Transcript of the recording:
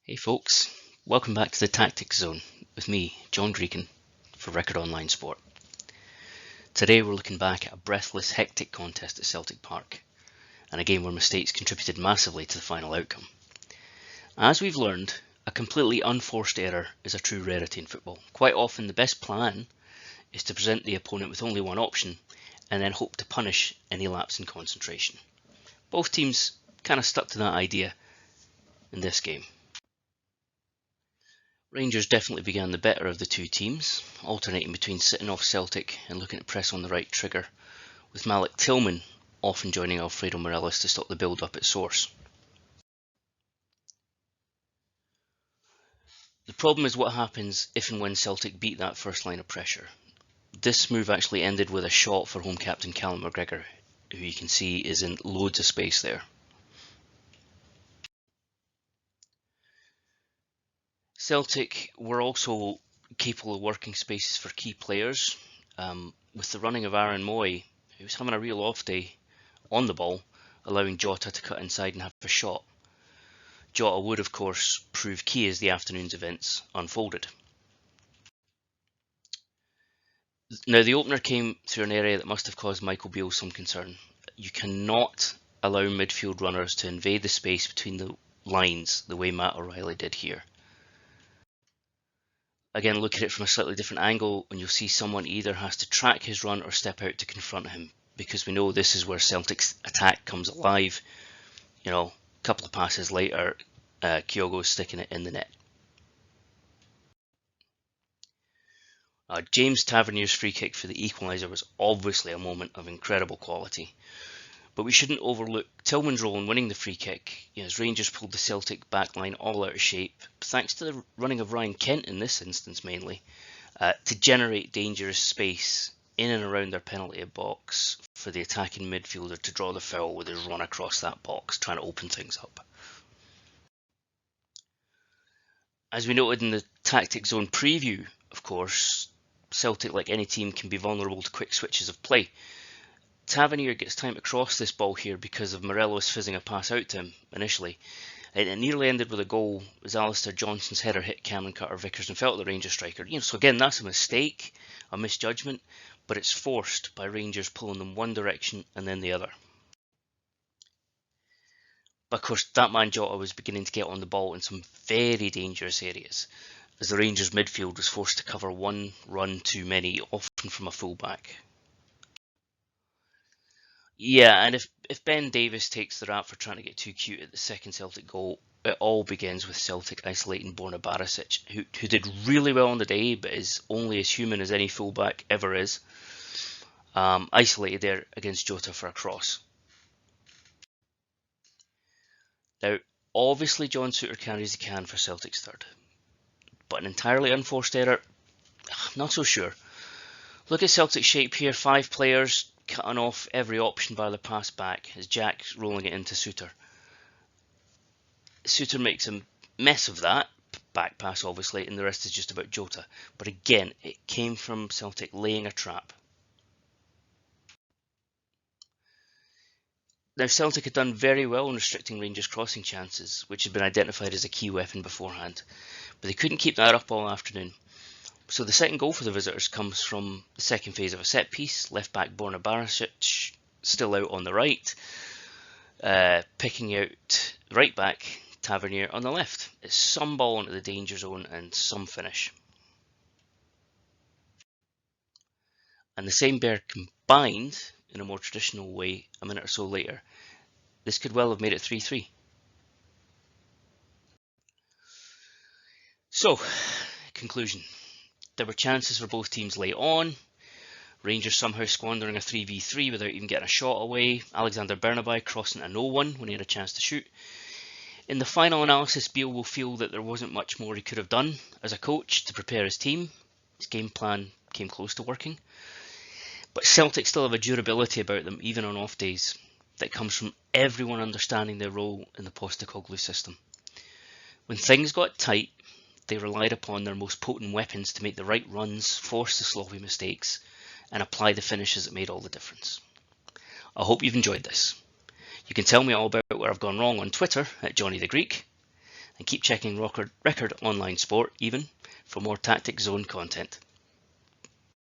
Hey folks, welcome back to the Tactics Zone with me, John Gregan, for Record Online Sport. Today we're looking back at a breathless, hectic contest at Celtic Park, and a game where mistakes contributed massively to the final outcome. As we've learned, a completely unforced error is a true rarity in football. Quite often the best plan is to present the opponent with only one option, and then hope to punish any lapse in concentration. Both teams kind of stuck to that idea in this game. Rangers definitely began the better of the two teams, alternating between sitting off Celtic and looking to press on the right trigger, with Malik Tillman often joining Alfredo Morelos to stop the build-up at source. The problem is what happens if and when Celtic beat that first line of pressure. This move actually ended with a shot for home captain Callum McGregor, who you can see is in loads of space there. Celtic were also capable of working spaces for key players, with the running of Aaron Moy, who was having a real off day on the ball, allowing Jota to cut inside and have a shot. Jota would, of course, prove key as the afternoon's events unfolded. Now, the opener came through an area that must have caused Michael Beale some concern. You cannot allow midfield runners to invade the space between the lines the way Matt O'Reilly did here. Again, look at it from a slightly different angle, and you'll see someone either has to track his run or step out to confront him, because we know this is where Celtic's attack comes alive. You know, a couple of passes later, Kyogo's sticking it in the net. James Tavernier's free kick for the equaliser was obviously a moment of incredible quality, but we shouldn't overlook Tillman's role in winning the free kick, as Rangers pulled the Celtic backline all out of shape, thanks to the running of Ryan Kent in this instance mainly, to generate dangerous space in and around their penalty box for the attacking midfielder to draw the foul with his run across that box, trying to open things up. As we noted in the Tactics Zone preview, of course, Celtic, like any team, can be vulnerable to quick switches of play. Tavernier gets time to cross this ball here because of Morelos fizzing a pass out to him initially. And it nearly ended with a goal as Alistair Johnson's header hit Cameron Carter-Vickers and fell to the Rangers striker. So again, that's a mistake, a misjudgment, but it's forced by Rangers pulling them one direction and then the other. But of course, that man Jota was beginning to get on the ball in some very dangerous areas, as the Rangers midfield was forced to cover one run too many, often from a fullback. Yeah, and if Ben Davies takes the rap for trying to get too cute at the second Celtic goal, it all begins with Celtic isolating Borna Barisic, who did really well on the day, but is only as human as any fullback ever is. Isolated there against Jota for a cross. Now, obviously John Souttar carries the can for Celtic's third, but an entirely unforced error, I'm not so sure. Look at Celtic's shape here, 5 players cutting off every option by the pass back as Jack's rolling it into Souttar. Souttar makes a mess of that back pass, obviously, and the rest is just about Jota. But again, it came from Celtic laying a trap. Now, Celtic had done very well in restricting Rangers' crossing chances, which had been identified as a key weapon beforehand, but they couldn't keep that up all afternoon. So the second goal for the visitors comes from the second phase of a set piece. Left back Borna Barisic still out on the right, picking out right back Tavernier on the left. It's some ball into the danger zone and some finish. And the same pair combined in a more traditional way a minute or so later. This could well have made it 3-3. So, conclusion. There were chances for both teams late on. Rangers somehow squandering a 3v3 without even getting a shot away. Alexander Bernabei crossing a no-one when he had a chance to shoot. In the final analysis, Beale will feel that there wasn't much more he could have done as a coach to prepare his team. His game plan came close to working. But Celtic still have a durability about them, even on off days, that comes from everyone understanding their role in the Postecoglou system. When things got tight, they relied upon their most potent weapons to make the right runs, force the sloppy mistakes, and apply the finishes that made all the difference. I hope you've enjoyed this. You can tell me all about where I've gone wrong on Twitter at Johnny the Greek, and keep checking Record Online Sport even for more Tactics Zone content.